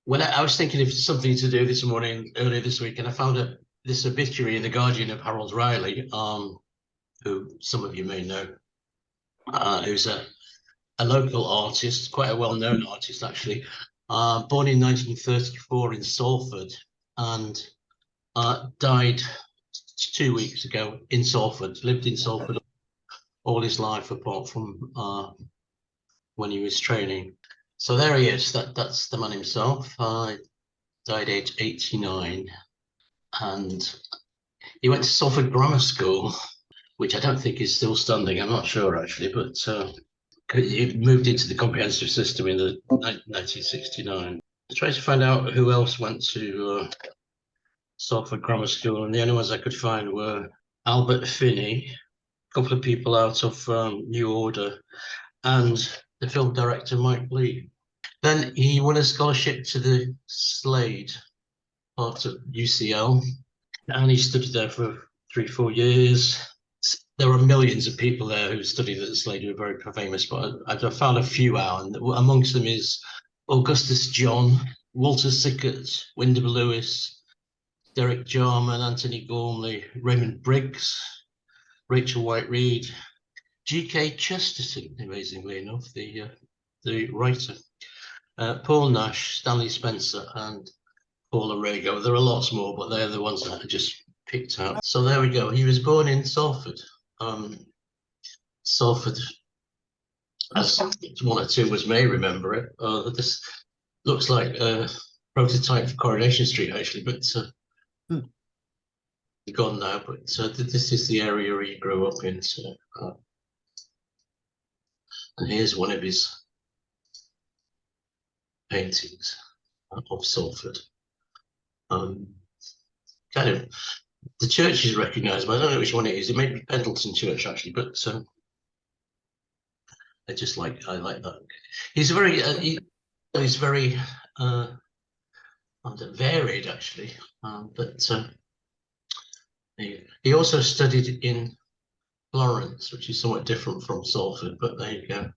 when I was thinking of something to do this morning, earlier this week, and I found this obituary in the Guardian of Harold Riley, who some of you may know, who's a local artist, quite a well-known artist actually, born in 1934 in Salford, and died 2 weeks ago in Salford. Lived in Salford all his life, apart from when he was training. So there he is. That's the man himself. Died age 89, and he went to Salford Grammar School, which I don't think is still standing. I'm not sure actually, but he moved into the comprehensive system in the 1969. I tried to find out who else went to Salford Grammar School, and the only ones I could find were Albert Finney, a couple of people out of New Order, and the film director Mike Lee. Then he won a scholarship to the Slade part of UCL, and he studied there for 3-4 years. There were millions of people there who studied at the Slade who were very famous, but I found a few out, and amongst them is Augustus John, Walter Sickert, Wyndham Lewis, Derek Jarman, Anthony Gormley, Raymond Briggs, Rachel White-Reed, G.K. Chesterton, amazingly enough, the writer, Paul Nash, Stanley Spencer, and Paul Arago. There are lots more, but they're the ones that I just picked out. So there we go. He was born in Salford. Salford, as one or two of us may remember it. This looks like a prototype for Coronation Street, actually, but gone now. But this is the area he grew up in. So, and here's one of his paintings of Salford. Kind of, the church is recognised, but I don't know which one it is. It may be Pendleton Church actually, but I like that. He's very he's very varied actually, but he also studied in Florence, which is somewhat different from Salford, but there you go.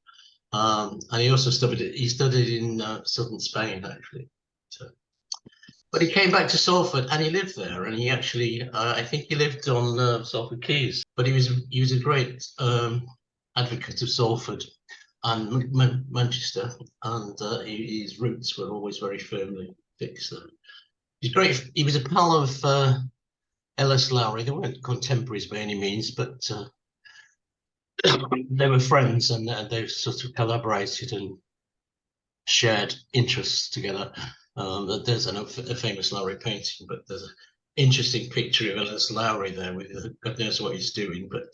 And he also studied in southern Spain actually. So, but he came back to Salford and he lived there, and he actually I think he lived on Salford Quays, but he was a great advocate of Salford and Manchester, and his roots were always very firmly fixed there. He's great. He was a pal of Ellis Lowry. They weren't contemporaries by any means, but they were friends, and they sort of collaborated and shared interests together. There's a famous Lowry painting, but there's an interesting picture of Ellis Lowry there with God knows what he's doing, but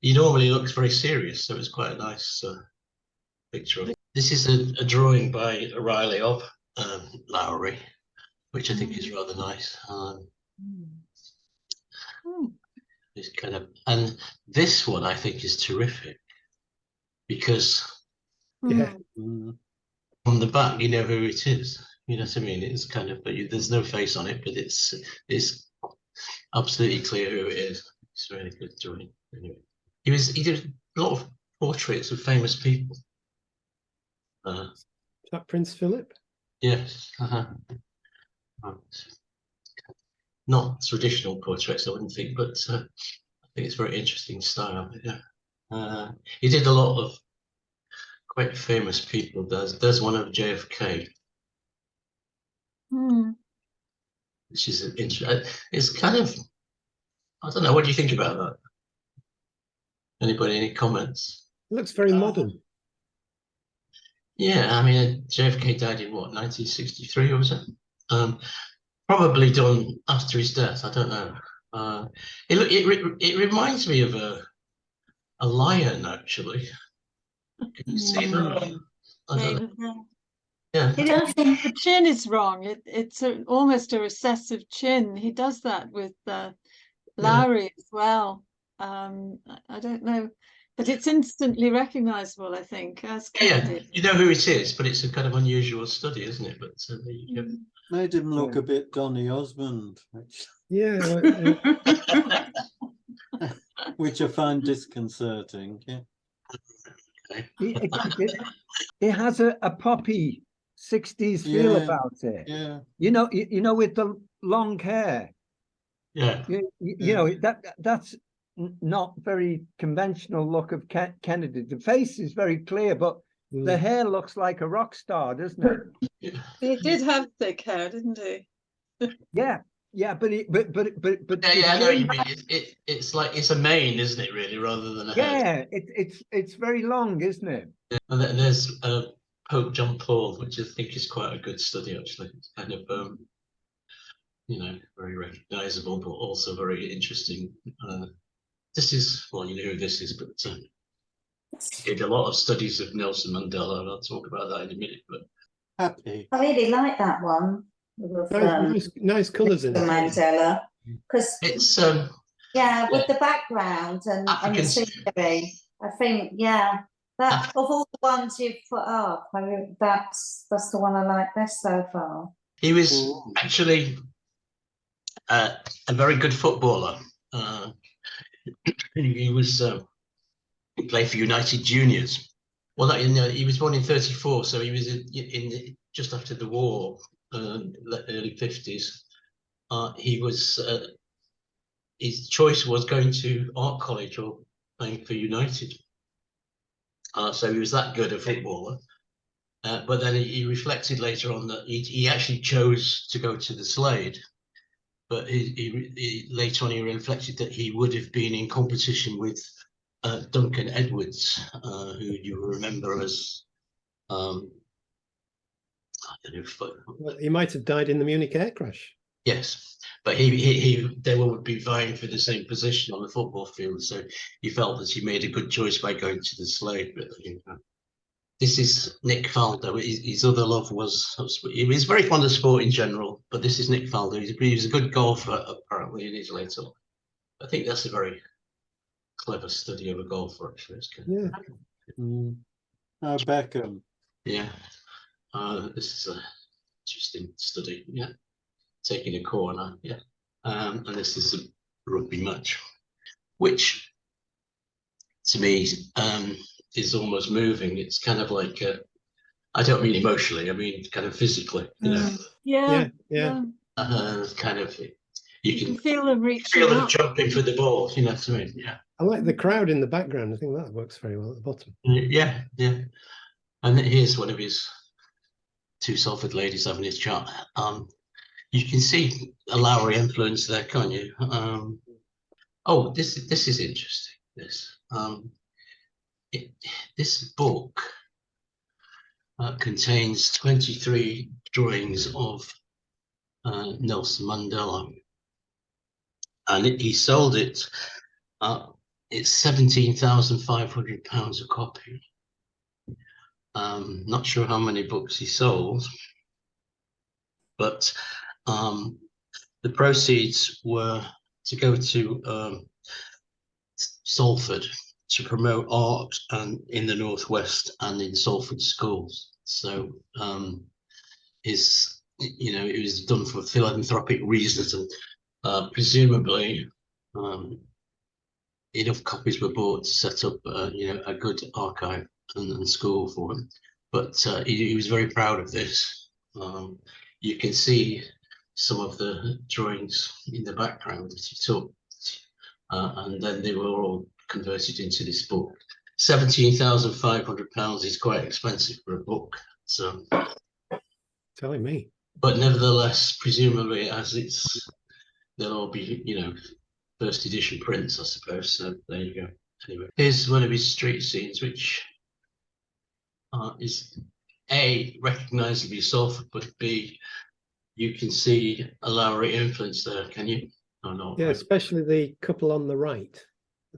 he normally looks very serious, so it's quite a nice picture of it. This is a drawing by Riley of Lowry, which I think is rather nice. This kind of, and this one I think is terrific because on the back you know who it is. You know what I mean? It's kind of, but there's no face on it, but it's absolutely clear who it is. It's really good drawing. Anyway, he did a lot of portraits of famous people. Is that Prince Philip? Yes. Not traditional portraits, I wouldn't think, but I think it's very interesting style. Yeah. He did a lot of quite famous people. There's one of JFK, which is an interesting. It's kind of, I don't know. What do you think about that? Anybody? Any comments? It looks very modern. Yeah, I mean, JFK died in what, 1963, or was it? Probably done after his death. I don't know. It reminds me of a lion, actually. Can you see that? Yeah. I don't think the chin is wrong. It's almost a recessive chin. He does that with Lowry as well. I don't know, but it's instantly recognizable, I think, as Kennedy. You know who it is, but it's a kind of unusual study, isn't it? But there you go. Made him look a bit Donny Osmond, which which I find disconcerting. Yeah. He has a poppy 60s feel Yeah, about it. yeah. You know, with the long hair. Yeah. You know, that's not very conventional look of Kennedy. The face is very clear, but the hair looks like a rock star, doesn't it? He did have thick hair, didn't he? Yeah, but Yeah, I know what you mean. It's like it's a mane, isn't it? Really, rather than a head. yeah, it's very long, isn't it? And then there's Pope John Paul, which I think is quite a good study actually. It's kind of you know, very recognizable, but also very interesting. This is, well, you know who this is, but he did a lot of studies of Nelson Mandela, and I'll talk about that in a minute. But Happy. I really like that one with Nice colours in it. Mandela, because it's yeah, with the background and the Africans. scenery, I think that of all the ones you've put up, I mean, that's the one I like best so far. He was actually a very good footballer. He was he played for United Juniors. Well, he was born in 34, so he was in just after the war, early 50s. He was his choice was going to art college or playing for United. So he was that good a footballer. But then he reflected later on that he actually chose to go to the Slade. But he later on he reflected that he would have been in competition with Duncan Edwards, who you remember as I don't know. Well, he might have died in the Munich air crash. Yes, but they would be vying for the same position on the football field, so he felt that he made a good choice by going to the Slade. But this is Nick Faldo. His other love was he was very fond of sport in general, but this is Nick Faldo. He was a good golfer apparently in his later life. I think that's a very clever study of a golfer, actually. Yeah. Beckham. Yeah. This is an interesting study. Yeah. Taking a corner. Yeah. And this is a rugby match, which to me is almost moving. It's kind of like I don't mean emotionally, I mean kind of physically, you know. Yeah. Kind of You can feel them reaching feel them up. jumping for the ball, you know what I mean? Yeah. I like the crowd in the background. I think that works very well at the bottom. Yeah. And here's one of his two Salford ladies having his chat. You can see a Lowry influence there, can't you? Oh, this is interesting. This book contains 23 drawings of Nelson Mandela, and he sold it. It's £17,500 a copy. Not sure how many books he sold, but the proceeds were to go to Salford to promote art and in the Northwest and in Salford schools. So it was done for philanthropic reasons, and presumably enough copies were bought to set up a good archive and school for him. But he was very proud of this. You can see some of the drawings in the background that he took, and then they were all converted into this book. £17,500 is quite expensive for a book. So, Telling me. but nevertheless, presumably, they'll all be, first edition prints, I suppose. So there you go. Anyway, here's one of his street scenes, which is A, recognisably Salford, but B, you can see a Lowry influence there, can you? Oh, no. Yeah, especially the couple on the right.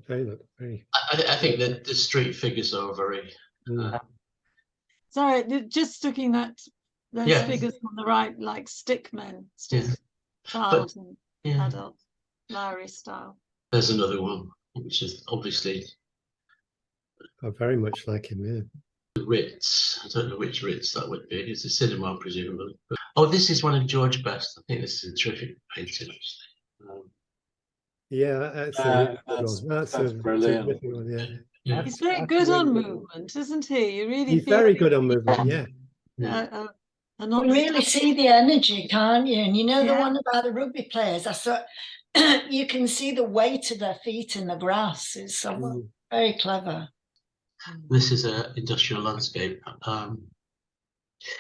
Very. I think that the street figures are very. Sorry, just looking at those Yeah. figures on the right, like stick child and adult, Lowry style. There's another one, which is obviously I very much like him. Yeah. the Ritz. I don't know which Ritz that would be. It's a cinema, presumably. But, this is one of George Best. I think this is a terrific painting, actually. Yeah, that's a brilliant. One, yeah. He's very good on movement, isn't he? You really He's feel very good on movement. Yeah. and not You the really see the energy, can't you? And you know the Yeah. one about the rugby players, I saw you can see the weight of their feet in the grass. It's very clever. This is a industrial landscape,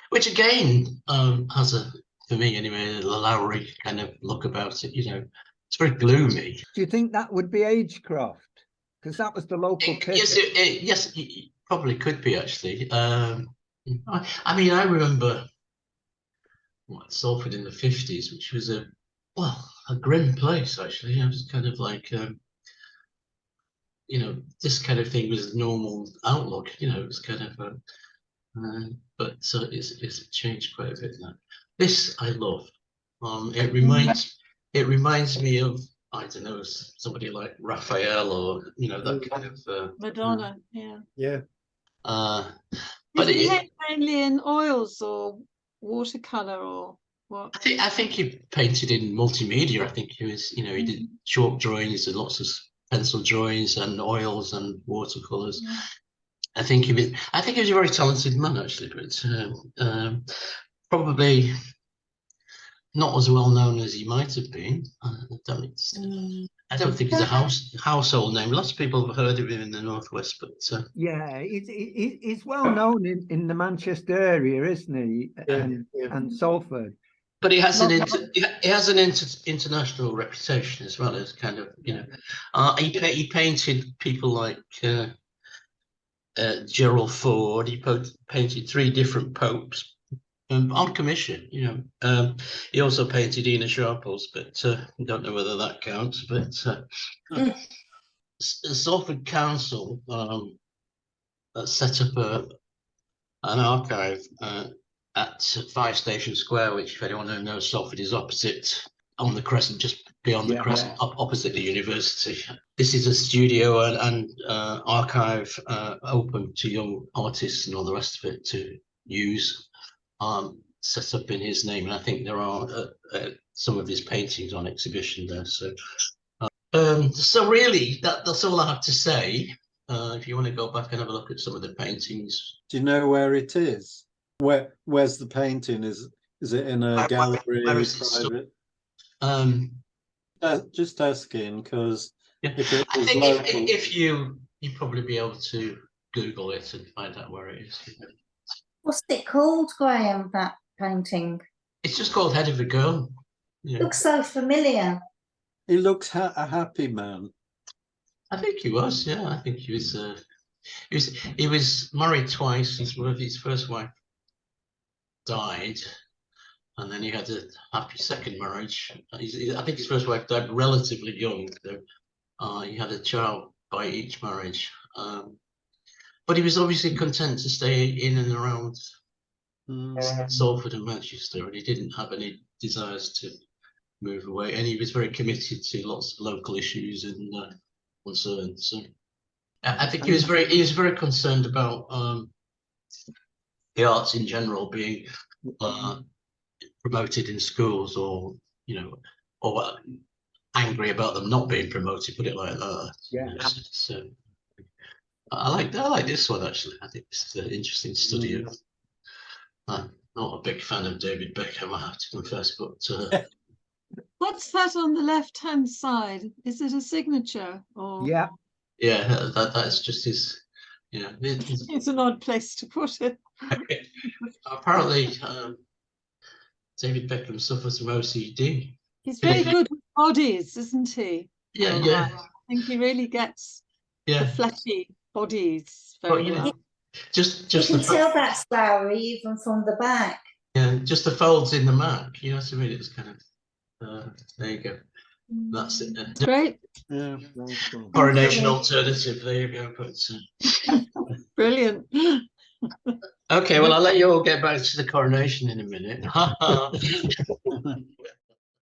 which again has a, for me anyway, the Lowry kind of look about it. You know, it's very gloomy. Do you think that would be Agecroft? Because that was the local pit. Yes, it probably could be actually. I mean, I remember Salford in the 50s, which was a grim place actually. It was kind of like you know, this kind of thing was the normal outlook. You know, it was kind of but it's changed quite a bit now. This I love. It reminds me of, I don't know, somebody like Raphael, or you know, that kind of Madonna. Yeah. Yeah. But Did he paint mainly in oils or watercolor or what? I think he painted in multimedia. I think he was, you know, he did chalk drawings and lots of pencil drawings and oils and watercolors. I think he was a very talented man actually, but probably not as well known as he might have been. I don't think he's a household name. Lots of people have heard of him in the Northwest, but Yeah, he's well known in the Manchester area, isn't he? And Salford. But he has an international reputation as well as kind of, you know, he painted people like Gerald Ford. He painted 3 different popes on commission, you know. He also painted Ina Sharples, but I don't know whether that counts. But Salford Council set up an archive at Fire Station Square, which, if anyone knows Salford, is opposite on the Crescent, just beyond the Crescent, opposite the university. This is a studio and archive open to young artists and all the rest of it to use. Set up in his name, and I think there are some of his paintings on exhibition there. So really, that's all I have to say. If you want to go back and have a look at some of the paintings. Do you know where it is? Where's the painting? Is it in a gallery? Private? Just asking, because if it was local, if you probably be able to Google it and find out where it is. What's it called, Graham, that painting? It's just called Head of a Girl. Yeah. Looks so familiar. he looks a happy man. I think he was, yeah. I think he was married twice. His first wife died, and then he had a happy second marriage. I think his first wife died relatively young, though. He had a child by each marriage. But he was obviously content to stay in and around Salford and Manchester, and he didn't have any desires to move away. And he was very committed to lots of local issues and concerns. So I think he was very concerned about the arts in general being promoted in schools, or or angry about them not being promoted. Put it like that. Yeah. So I like this one actually. I think it's an interesting study of. I'm not a big fan of David Beckham, I have to confess, but What's that on the left-hand side? Is it a signature or? Yeah. Yeah, that's just his. Yeah, It's an odd place to put it. Apparently, David Beckham suffers from OCD. He's very good with bodies, isn't he? Yeah, Oh, yeah. I think he really gets the fleshy bodies very well. Just You can the tell that's Lowry even from the back. yeah, just the folds in the Mac. You know what I mean? It's kind of there you go. That's it. Great. Yeah. Coronation alternative. There you go. But, Brilliant. okay, well, I'll let you all get back to the coronation in a minute.